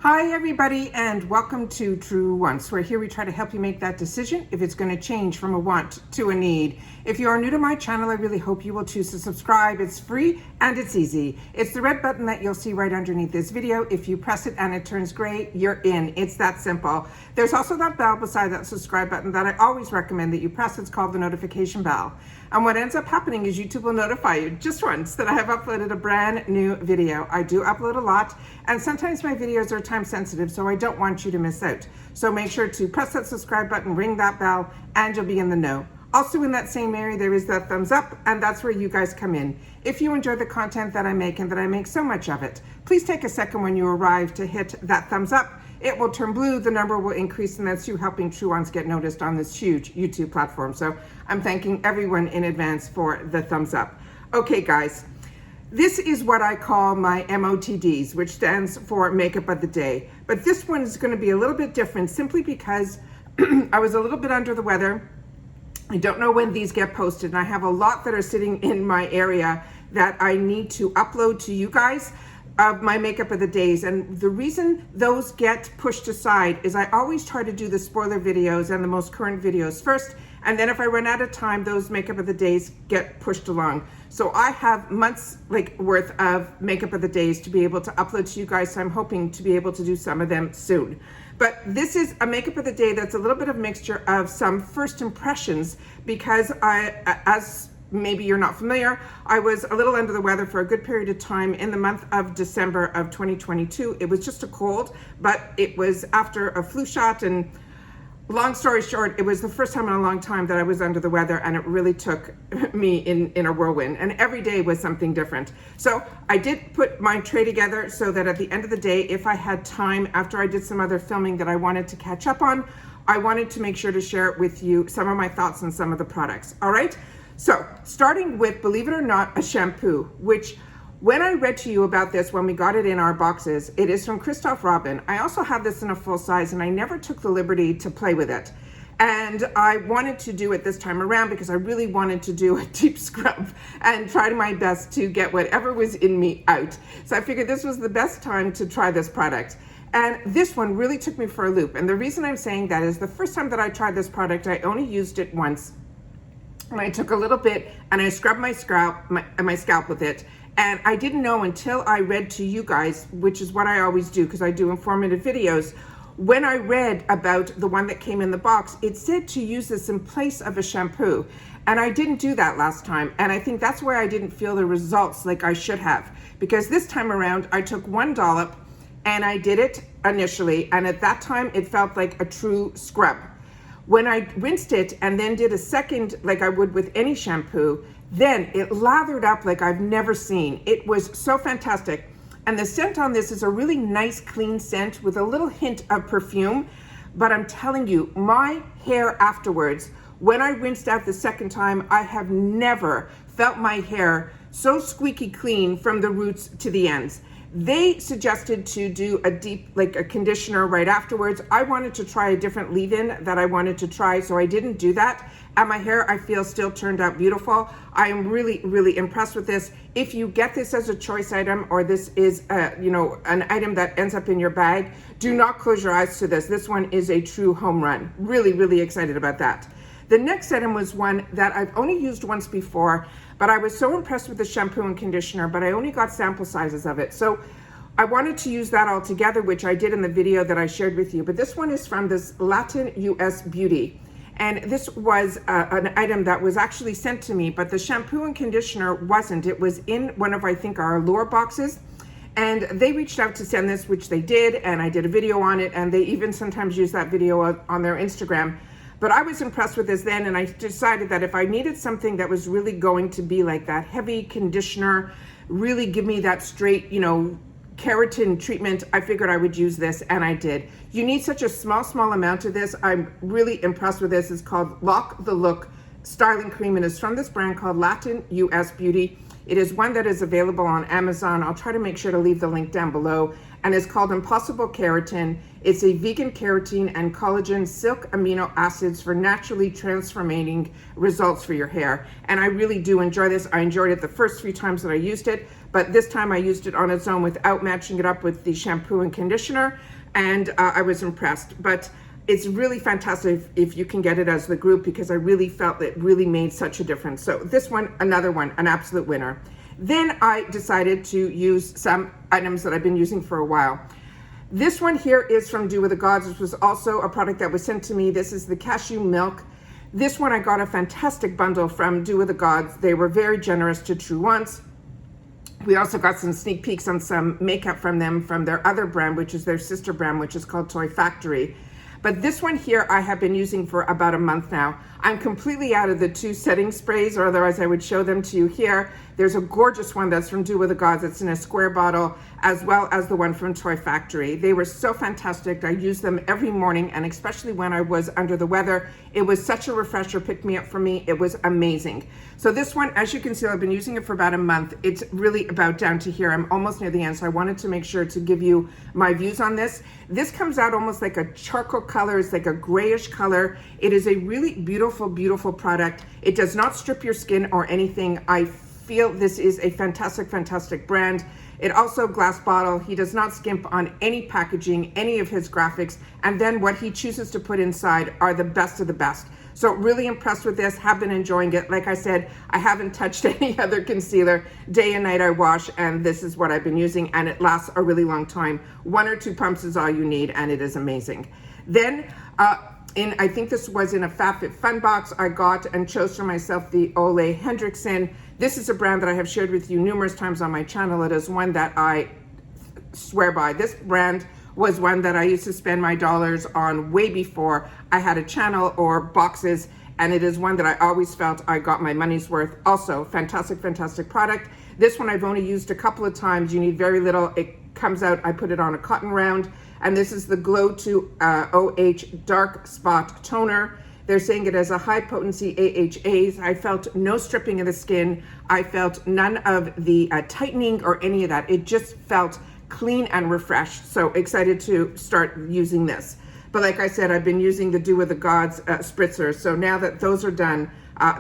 Hi everybody, and welcome to True Wants, where here we try to help you make that decision if it's going to change from a want to a need. If you are new to my channel, I really hope you will choose to subscribe. It's free and it's easy. It's the red button that you'll see right underneath this video. If you press it and it turns gray, you're in. It's that simple. There's also that bell beside that subscribe button that I always recommend that you press. It's called the notification bell. And what ends up happening is YouTube will notify you just once that I have uploaded a brand new video. I do upload a lot, and sometimes my videos are time sensitive, so I don't want you to miss out. So make sure to press that subscribe button, ring that bell, and you'll be in the know. Also in that same area, there is that thumbs up, and that's where you guys come in. If you enjoy the content that I make, and that I make so much of it, please take a second when you arrive to hit that thumbs up. It will turn blue, the number will increase, and that's you helping True Ones get noticed on this huge YouTube platform. So I'm thanking everyone in advance for the thumbs up. Okay, guys, this is what I call my MOTDs, which stands for Makeup of the Day. But this one is going to be a little bit different simply because I was a little bit under the weather. I don't know when these get posted, and I have a lot that are sitting in my area that I need to upload to you guys of my makeup of the days. And the reason those get pushed aside is I always try to do the spoiler videos and the most current videos first, and then if I run out of time, those makeup of the days get pushed along. So I have months worth of makeup of the days to be able to upload to you guys, so I'm hoping to be able to do some of them soon. But this is a makeup of the day that's a little bit of mixture of some first impressions, because as maybe you're not familiar, I was a little under the weather for a good period of time in the month of December of 2022. It was just a cold, but it was after a flu shot, and long story short, it was the first time in a long time that I was under the weather, and it really took me in a whirlwind, and every day was something different. So I did put my tray together so that at the end of the day, if I had time after I did some other filming that I wanted to catch up on, I wanted to make sure to share with you some of my thoughts on some of the products. All right. So starting with, believe it or not, a shampoo, which when I read to you about this, when we got it in our boxes, it is from Christophe Robin. I also have this in a full size, and I never took the liberty to play with it. And I wanted to do it this time around because I really wanted to do a deep scrub and try my best to get whatever was in me out. So I figured this was the best time to try this product. And this one really took me for a loop. And the reason I'm saying that is the first time that I tried this product, I only used it once. And I took a little bit and I scrubbed my scalp with it. And I didn't know until I read to you guys, which is what I always do because I do informative videos. When I read about the one that came in the box, it said to use this in place of a shampoo. And I didn't do that last time. And I think that's why I didn't feel the results like I should have. Because this time around, I took one dollop and I did it initially. And at that time, it felt like a true scrub. When I rinsed it and then did a second, like I would with any shampoo, then it lathered up like I've never seen. It was so fantastic. And the scent on this is a really nice, clean scent with a little hint of perfume. But I'm telling you, my hair afterwards, when I rinsed out the second time, I have never felt my hair so squeaky clean from the roots to the ends. They suggested to do a deep, like a conditioner right afterwards. I wanted to try a different leave-in that I wanted to try, so I didn't do that. And my hair, I feel, still turned out beautiful. I am really, really impressed with this. If you get this as a choice item, or this is, an item that ends up in your bag, do not close your eyes to this. This one is a true home run. Really, really excited about that. The next item was one that I've only used once before, but I was so impressed with the shampoo and conditioner, but I only got sample sizes of it. So I wanted to use that all together, which I did in the video that I shared with you. But this one is from this LatinUs Beauty. And this was an item that was actually sent to me, but the shampoo and conditioner wasn't. It was in one of, I think, our Allure boxes. And they reached out to send this, which they did, and I did a video on it, and they even sometimes use that video on their Instagram. But I was impressed with this then, and I decided that if I needed something that was really going to be like that heavy conditioner, really give me that straight, keratin treatment, I figured I would use this, and I did. You need such a small amount of this. I'm really impressed with this. It's called Lock the Look Styling Cream, and it's from this brand called LatinUs Beauty. It is one that is available on Amazon. I'll try to make sure to leave the link down below. and it's called Impossible Keratin. It's a vegan keratin and collagen silk amino acids for naturally transforming results for your hair. And I really do enjoy this. I enjoyed it the first few times that I used it, but this time I used it on its own without matching it up with the shampoo and conditioner, and I was impressed. But it's really fantastic if you can get it as the group, because I really felt it really made such a difference. So this one, another one, an absolute winner. Then I decided to use some items that I've been using for a while. This one here is from Do With The Gods. This was also a product that was sent to me. This is the cashew milk. This one I got a fantastic bundle from Do With The Gods. They were very generous to True Once. We also got some sneak peeks on some makeup from them, from their other brand, which is their sister brand, which is called Toy Factory. But this one here I have been using for about a month now. I'm completely out of the 2 setting sprays, or otherwise I would show them to you here. There's a gorgeous one that's from Do With The Gods. It's in a square bottle, as well as the one from Toy Factory. They were so fantastic. I use them every morning, and especially when I was under the weather. It was such a refresher, pick-me-up for me. It was amazing. So this one, as you can see, I've been using it for about a month. It's really about down to here. I'm almost near the end, so I wanted to make sure to give you my views on this. This comes out almost like a charcoal color. It's like a grayish color. It is a really beautiful, beautiful product. It does not strip your skin or anything. I feel this is a fantastic, fantastic brand. It also glass bottle. He does not skimp on any packaging, any of his graphics, and then what he chooses to put inside are the best of the best. So really impressed with this, have been enjoying it. Like I said, I haven't touched any other concealer. Day and night I wash, and this is what I've been using, and it lasts a really long time. 1 or 2 pumps is all you need, and it is amazing. Then, I think this was in a FabFitFun box, I got and chose for myself the Ole Henriksen. This is a brand that I have shared with you numerous times on my channel. It is one that I swear by. This brand was one that I used to spend my dollars on way before I had a channel or boxes, and it is one that I always felt I got my money's worth. Also, fantastic, fantastic product. This one I've only used a couple of times. You need very little. It comes out, I put it on a cotton round, and this is the Glow to OH Dark Spot Toner. They're saying it has a high potency AHAs. I felt no stripping of the skin. I felt none of the tightening or any of that. It just felt clean and refreshed. So excited to start using this. But like I said, I've been using the Do With The Gods spritzers. So now that those are done,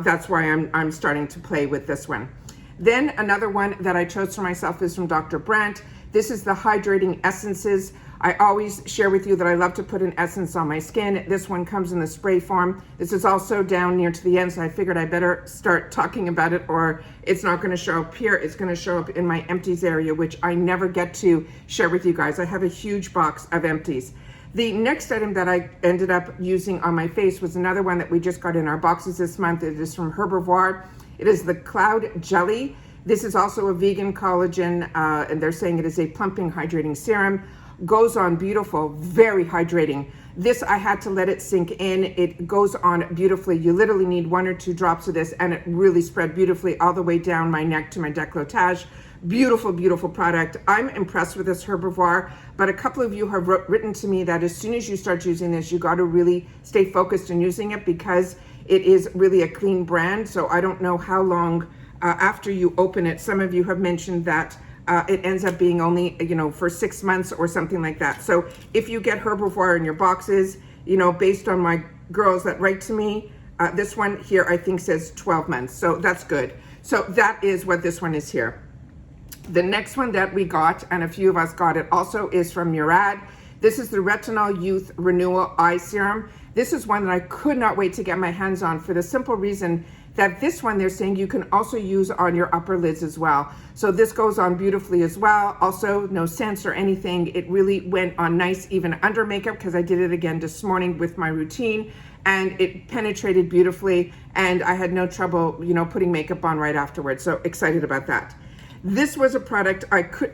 that's why I'm starting to play with this one. Then another one that I chose for myself is from Dr. Brandt. This is the Hydrating Essences. I always share with you that I love to put an essence on my skin. This one comes in the spray form. This is also down near to the end, so I figured I better start talking about it, or it's not going to show up here. It's going to show up in my empties area, which I never get to share with you guys. I have a huge box of empties. The next item that I ended up using on my face was another one that we just got in our boxes this month. It is from Herbivore. It is the Cloud Jelly. This is also a vegan collagen, and they're saying it is a plumping hydrating serum. Goes on beautiful, very hydrating. This, I had to let it sink in. It goes on beautifully. You literally need 1 or 2 drops of this, and it really spread beautifully all the way down my neck to my décolletage. Beautiful, beautiful product. I'm impressed with this Herbivore, but a couple of you have written to me that as soon as you start using this, you got to really stay focused in using it, because it is really a clean brand. So I don't know how long after you open it. Some of you have mentioned that it ends up being only, for 6 months or something like that. So if you get Herbivore in your boxes, based on my girls that write to me, this one here I think says 12 months. So that's good. So that is what this one is here. The next one that we got, and a few of us got it also, is from Murad. This is the Retinol Youth Renewal Eye Serum. This is one that I could not wait to get my hands on, for the simple reason that this one they're saying you can also use on your upper lids as well. So this goes on beautifully as well. Also, no scents or anything. It really went on nice even under makeup, because I did it again this morning with my routine, and it penetrated beautifully, and I had no trouble, putting makeup on right afterwards. So excited about that. This was a product I could,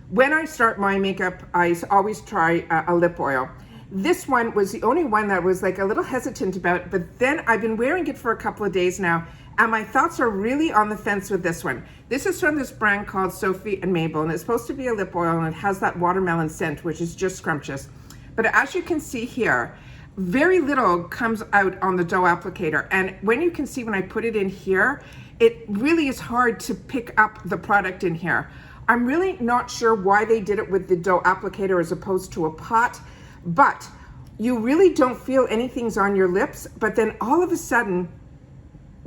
when I start my makeup, I always try a lip oil. This one was the only one that was like a little hesitant about, but then I've been wearing it for a couple of days now, and my thoughts are really on the fence with this one. This is from this brand called Sophie and Mabel, and it's supposed to be a lip oil, and it has that watermelon scent, which is just scrumptious. But as you can see here, very little comes out on the dough applicator, and when you can see when I put it in here, it really is hard to pick up the product in here. I'm really not sure why they did it with the dough applicator as opposed to a pot, but you really don't feel anything's on your lips, but then all of a sudden,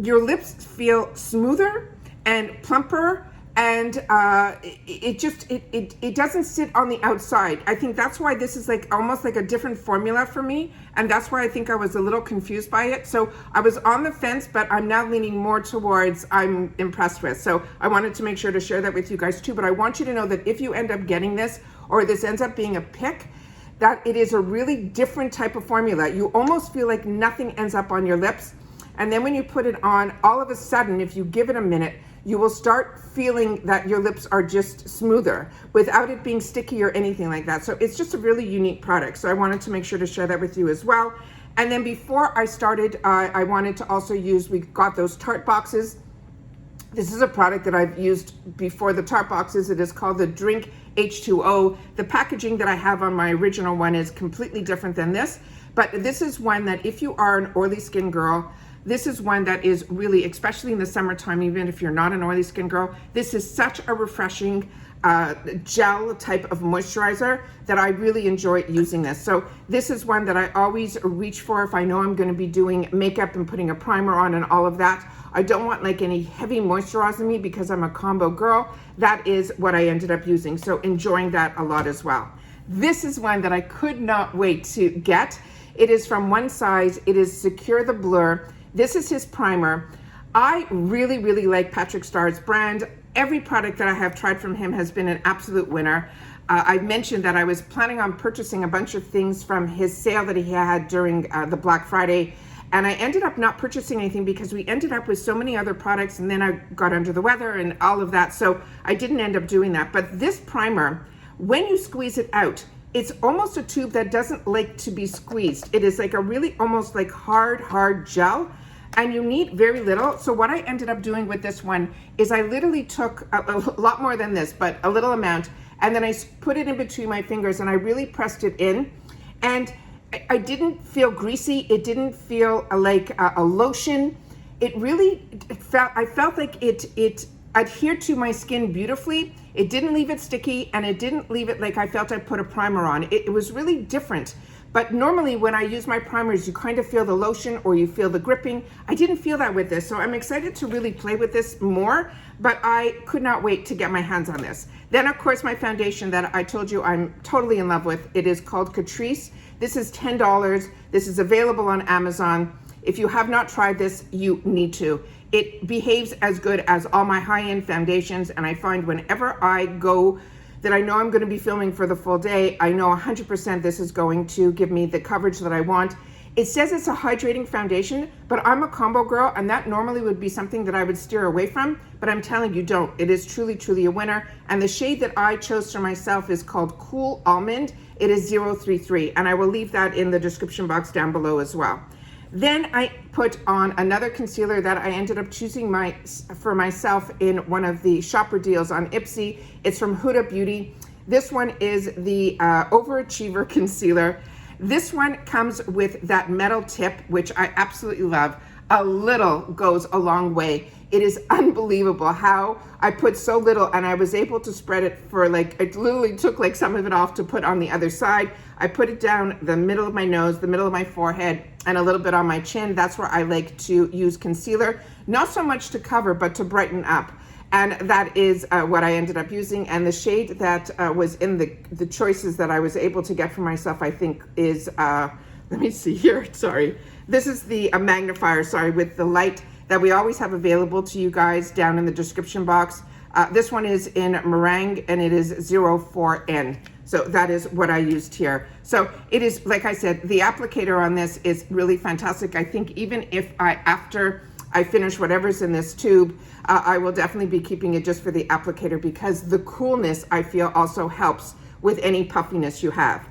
your lips feel smoother and plumper, and it doesn't sit on the outside. I think that's why this is like almost like a different formula for me, and that's why I think I was a little confused by it. So I was on the fence, but I'm now leaning more towards I'm impressed with. So I wanted to make sure to share that with you guys too, but I want you to know that if you end up getting this, or this ends up being a pick, that it is a really different type of formula. You almost feel like nothing ends up on your lips. And then when you put it on, all of a sudden, if you give it a minute, you will start feeling that your lips are just smoother without it being sticky or anything like that. So it's just a really unique product. So I wanted to make sure to share that with you as well. And then before I started, I wanted to also use, we got those tart boxes. This is a product that I've used before the tart boxes. It is called the Drink H2O. The packaging that I have on my original one is completely different than this, but this is one that if you are an oily skin girl, this is one that is really, especially in the summertime, even if you're not an oily skin girl, this is such a refreshing gel type of moisturizer that I really enjoy using this. So this is one that I always reach for if I know I'm going to be doing makeup and putting a primer on and all of that. I don't want like any heavy moisturizer me because I'm a combo girl. That is what I ended up using. So enjoying that a lot as well. This is one that I could not wait to get. It is from One Size. It is Secure the Blur. This is his primer. I really, really like Patrick Starr's brand. Every product that I have tried from him has been an absolute winner. I mentioned that I was planning on purchasing a bunch of things from his sale that he had during the Black Friday, and I ended up not purchasing anything because we ended up with so many other products, and then I got under the weather and all of that, so I didn't end up doing that. But this primer, when you squeeze it out, it's almost a tube that doesn't like to be squeezed. It is like a really almost like hard gel, and you need very little. So what I ended up doing with this one is I literally took a lot more than this, but a little amount, and then I put it in between my fingers and I really pressed it in, and I didn't feel greasy. It didn't feel like a lotion. It really felt, I felt like it adhered to my skin beautifully. It didn't leave it sticky, and it didn't leave it like I felt I put a primer on. It was really different. But normally when I use my primers, you kind of feel the lotion or you feel the gripping. I didn't feel that with this, so I'm excited to really play with this more, but I could not wait to get my hands on this. Then of course my foundation that I told you I'm totally in love with, it is called Catrice. This is $10. This is available on Amazon. If you have not tried this, you need to. It behaves as good as all my high-end foundations, and I find whenever I go that I know I'm going to be filming for the full day, I know 100% this is going to give me the coverage that I want. It says it's a hydrating foundation, but I'm a combo girl, and that normally would be something that I would steer away from, but I'm telling you, don't. It is truly, truly a winner. And the shade that I chose for myself is called Cool Almond. It is 033, and I will leave that in the description box down below as well. Then I put on another concealer that I ended up choosing for myself in one of the shopper deals on IPSY. It's from Huda Beauty. This one is the Overachiever Concealer. This one comes with that metal tip, which I absolutely love. A little goes a long way. It is unbelievable how I put so little and I was able to spread it for like, it literally took like some of it off to put on the other side. I put it down the middle of my nose, the middle of my forehead, and a little bit on my chin. That's where I like to use concealer. Not so much to cover, but to brighten up. And that is what I ended up using. And the shade that was in the choices that I was able to get for myself, I think is, let me see here, sorry. This is the magnifier, sorry, with the light that we always have available to you guys down in the description box. This one is in meringue and it is 04N. So that is what I used here. So it is, like I said, the applicator on this is really fantastic. I think even if after I finish whatever's in this tube, I will definitely be keeping it just for the applicator because the coolness I feel also helps with any puffiness you have.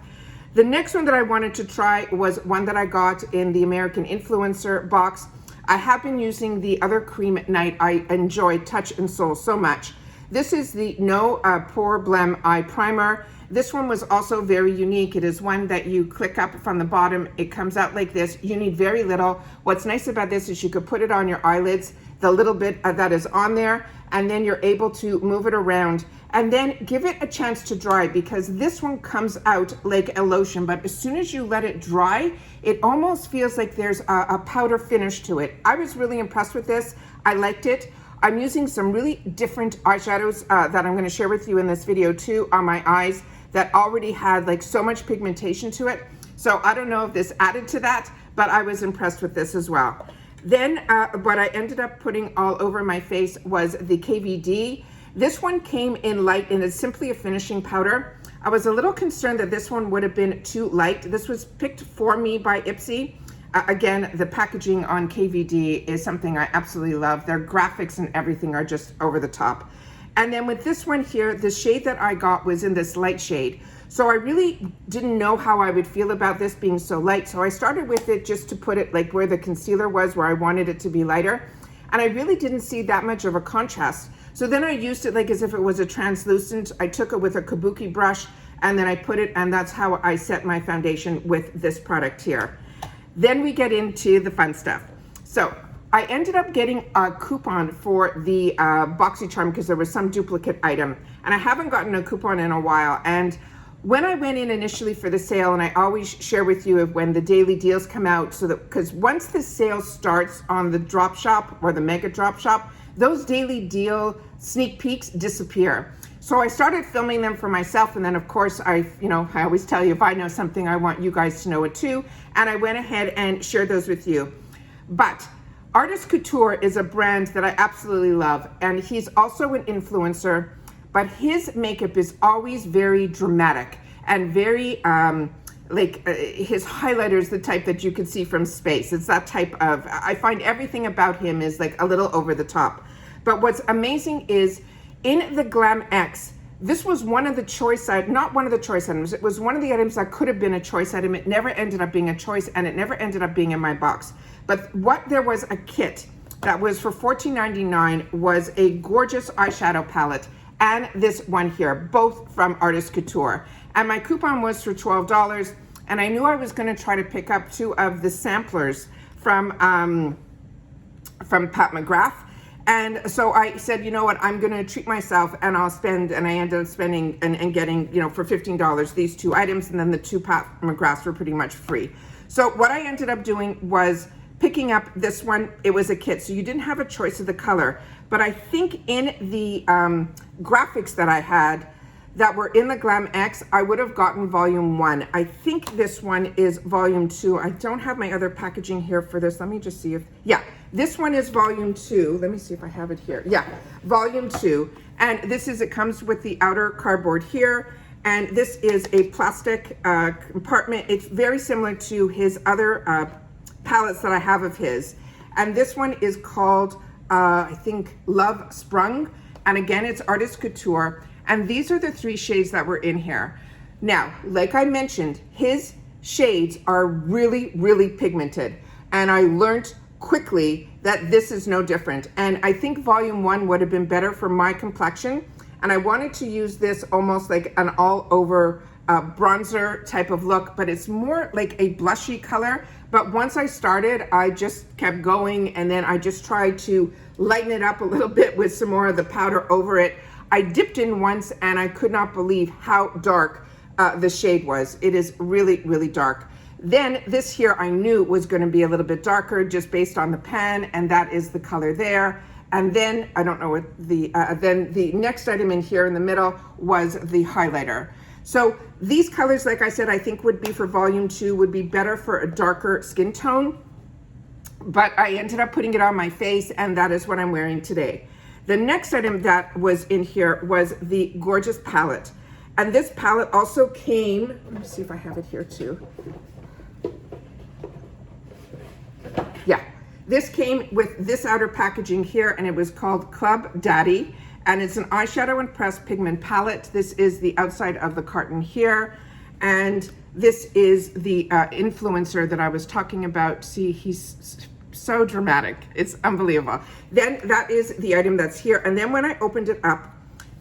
The next one that I wanted to try was one that I got in the American Influencer box. I have been using the other cream at night. I enjoy Touch and Soul so much. This is the No Pore Blem Eye Primer. This one was also very unique. It is one that you click up from the bottom. It comes out like this. You need very little. What's nice about this is you could put it on your eyelids, the little bit that is on there, and then you're able to move it around and then give it a chance to dry, because this one comes out like a lotion, but as soon as you let it dry, it almost feels like there's a powder finish to it. I was really impressed with this. I liked it. I'm using some really different eyeshadows that I'm going to share with you in this video too on my eyes that already had like so much pigmentation to it. So I don't know if this added to that, but I was impressed with this as well. Then what I ended up putting all over my face was the KVD. This one came in light and it's simply a finishing powder. I was a little concerned that this one would have been too light. This was picked for me by IPSY. Again, the packaging on KVD is something I absolutely love. Their graphics and everything are just over the top. And then with this one here, the shade that I got was in this light shade. So I really didn't know how I would feel about this being so light. So I started with it just to put it like where the concealer was, where I wanted it to be lighter. And I really didn't see that much of a contrast. So then I used it like as if it was a translucent. I took it with a kabuki brush and then I put it, and that's how I set my foundation with this product here. Then we get into the fun stuff. So I ended up getting a coupon for the Boxycharm because there was some duplicate item, and I haven't gotten a coupon in a while. And when I went in initially for the sale, and I always share with you when the daily deals come out, so that because once the sale starts on the drop shop or the mega drop shop, those daily deal sneak peeks disappear. So I started filming them for myself, and then of course I always tell you, if I know something, I want you guys to know it too, and I went ahead and shared those with you. But Artist Couture is a brand that I absolutely love, and he's also an influencer, but his makeup is always very dramatic and very his highlighter is the type that you can see from space. It's that type of, I find everything about him is like a little over the top. But what's amazing is in the Glam X, this was one of the choice items, not one of the choice items, it was one of the items that could have been a choice item. It never ended up being a choice, and it never ended up being in my box. But there was a kit that was for $14.99 was a gorgeous eyeshadow palette, and this one here, both from Artist Couture. And my coupon was for $12, and I knew I was gonna try to pick up 2 of the samplers from Pat McGrath. And so I said, you know what, I'm gonna treat myself and I'll spend, and I ended up spending and getting, for $15, these 2 items, and then the 2 Pat McGraths were pretty much free. So what I ended up doing was picking up this one. It was a kit, so you didn't have a choice of the color. But I think in the graphics that I had that were in the Glam X, I would have gotten volume 1. I think this one is volume 2. I don't have my other packaging here for this. Let me just see if, yeah, this one is volume 2. Let me see if I have it here. Yeah, volume 2. And this is, it comes with the outer cardboard here. And this is a plastic compartment. It's very similar to his other palettes that I have of his. And this one is called, I think, Love Sprung. And again, it's Artist Couture. And these are the 3 shades that were in here. Now, like I mentioned, his shades are really, really pigmented. And I learned quickly that this is no different. And I think volume 1 would have been better for my complexion. And I wanted to use this almost like an all over bronzer type of look, but it's more like a blushy color. But once I started, I just kept going, and then I just tried to lighten it up a little bit with some more of the powder over it. I dipped in once and I could not believe how dark the shade was. It is really, really dark. Then this here I knew was going to be a little bit darker just based on the pan, and that is the color there. And then I don't know what then the next item in here in the middle was the highlighter. So these colors, like I said, I think would be for volume 2, would be better for a darker skin tone. But I ended up putting it on my face, and that is what I'm wearing today. The next item that was in here was the gorgeous palette. And this palette also came, let me see if I have it here too. Yeah, this came with this outer packaging here, and it was called Club Daddy. And it's an eyeshadow and pressed pigment palette. This is the outside of the carton here. And this is the influencer that I was talking about. See, he's so dramatic. It's unbelievable. Then that is the item that's here. And then when I opened it up,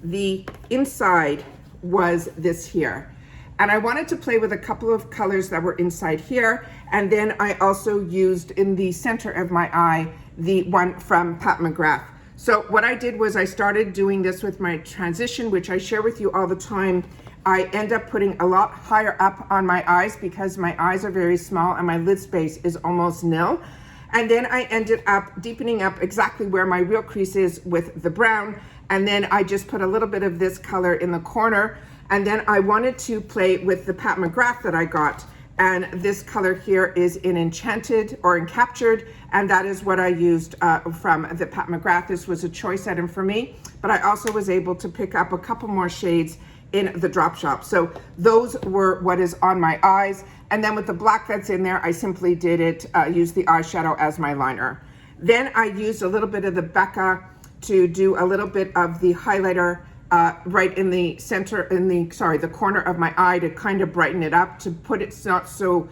the inside was this here. And I wanted to play with a couple of colors that were inside here. And then I also used in the center of my eye, the one from Pat McGrath. So what I did was I started doing this with my transition, which I share with you all the time. I end up putting a lot higher up on my eyes because my eyes are very small and my lid space is almost nil. And then I ended up deepening up exactly where my real crease is with the brown. And then I just put a little bit of this color in the corner. And then I wanted to play with the Pat McGrath that I got. And this color here is in Enchanted or in Captured. And that is what I used from the Pat McGrath. This was a choice item for me. But I also was able to pick up a couple more shades in the drop shop. So those were what is on my eyes. And then with the black that's in there, I simply did it, use the eyeshadow as my liner. Then I used a little bit of the Becca to do a little bit of the highlighter right in the center, the corner of my eye to kind of brighten it up, to put it not so,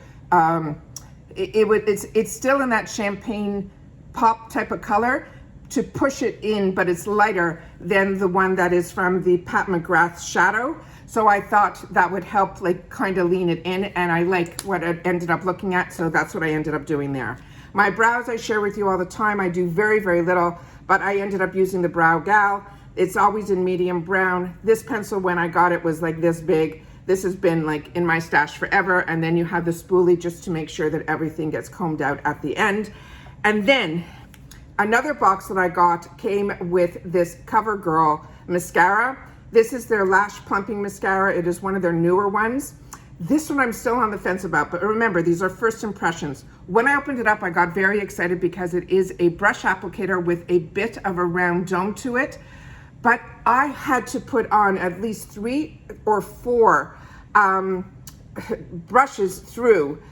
it's still in that champagne pop type of color, to push it in, but it's lighter than the one that is from the Pat McGrath shadow. So I thought that would help like kind of lean it in, and I like what it ended up looking at, so that's what I ended up doing there. My brows I share with you all the time. I do very, very little, but I ended up using the Brow Gal. It's always in medium brown. This pencil, when I got it, was like this big. This has been like in my stash forever. And then you have the spoolie just to make sure that everything gets combed out at the end. And then another box that I got came with this CoverGirl mascara. This is their Lash Plumping Mascara. It is one of their newer ones. This one I'm still on the fence about, but remember, these are first impressions. When I opened it up, I got very excited because it is a brush applicator with a bit of a round dome to it. But I had to put on at least 3 or 4 brushes through.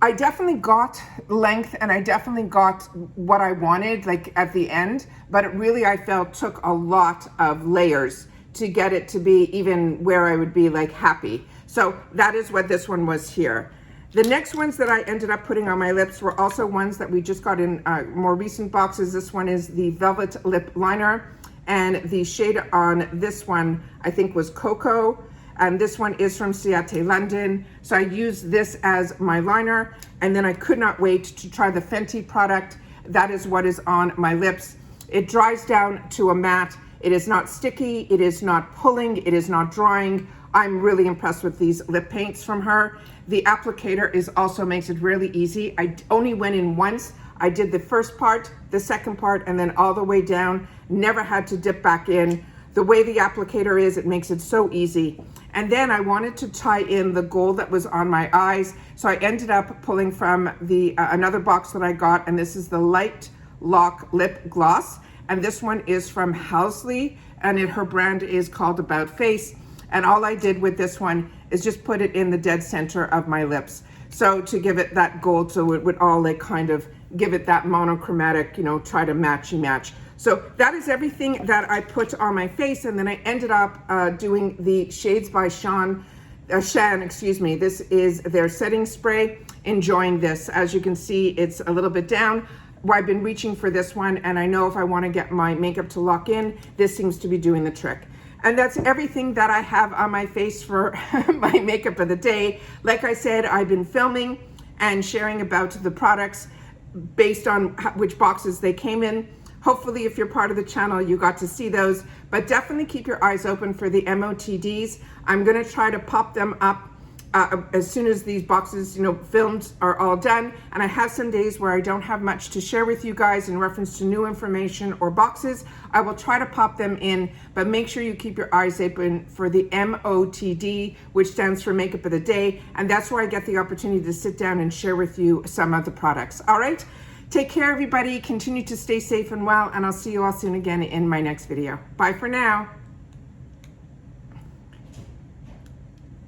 I definitely got length and I definitely got what I wanted like at the end, but it really, I felt, took a lot of layers to get it to be even where I would be like happy. So that is what this one was here. The next ones that I ended up putting on my lips were also ones that we just got in more recent boxes. This one is the Velvet Lip Liner, and the shade on this one I think was Cocoa, and this one is from Ciate London. So I used this as my liner, and then I could not wait to try the Fenty product. That is what is on my lips. It dries down to a matte. It is not sticky, it is not pulling, it is not drying. I'm really impressed with these lip paints from her. The applicator also makes it really easy. I only went in once. I did the first part, the second part, and then all the way down. Never had to dip back in. The way the applicator is, it makes it so easy. And then I wanted to tie in the gold that was on my eyes. So I ended up pulling from the another box that I got, and this is the Light Lock Lip Gloss. And this one is from Housley, and her brand is called About Face. And all I did with this one is just put it in the dead center of my lips. So to give it that gold, so it would all like kind of give it that monochromatic, you know, try to matchy match. So that is everything that I put on my face. And then I ended up doing the Shades by Shan, excuse me. This is their setting spray. Enjoying this. As you can see, it's a little bit down. I've been reaching for this one, and I know if I want to get my makeup to lock in, this seems to be doing the trick. And that's everything that I have on my face for my makeup of the day. Like I said, I've been filming and sharing about the products based on which boxes they came in. Hopefully, if you're part of the channel, you got to see those, but definitely keep your eyes open for the MOTDs. I'm gonna try to pop them up as soon as these boxes, you know, filmed are all done. And I have some days where I don't have much to share with you guys in reference to new information or boxes. I will try to pop them in, but make sure you keep your eyes open for the MOTD, which stands for Makeup of the Day. And that's where I get the opportunity to sit down and share with you some of the products. All right, take care, everybody. Continue to stay safe and well, and I'll see you all soon again in my next video. Bye for now.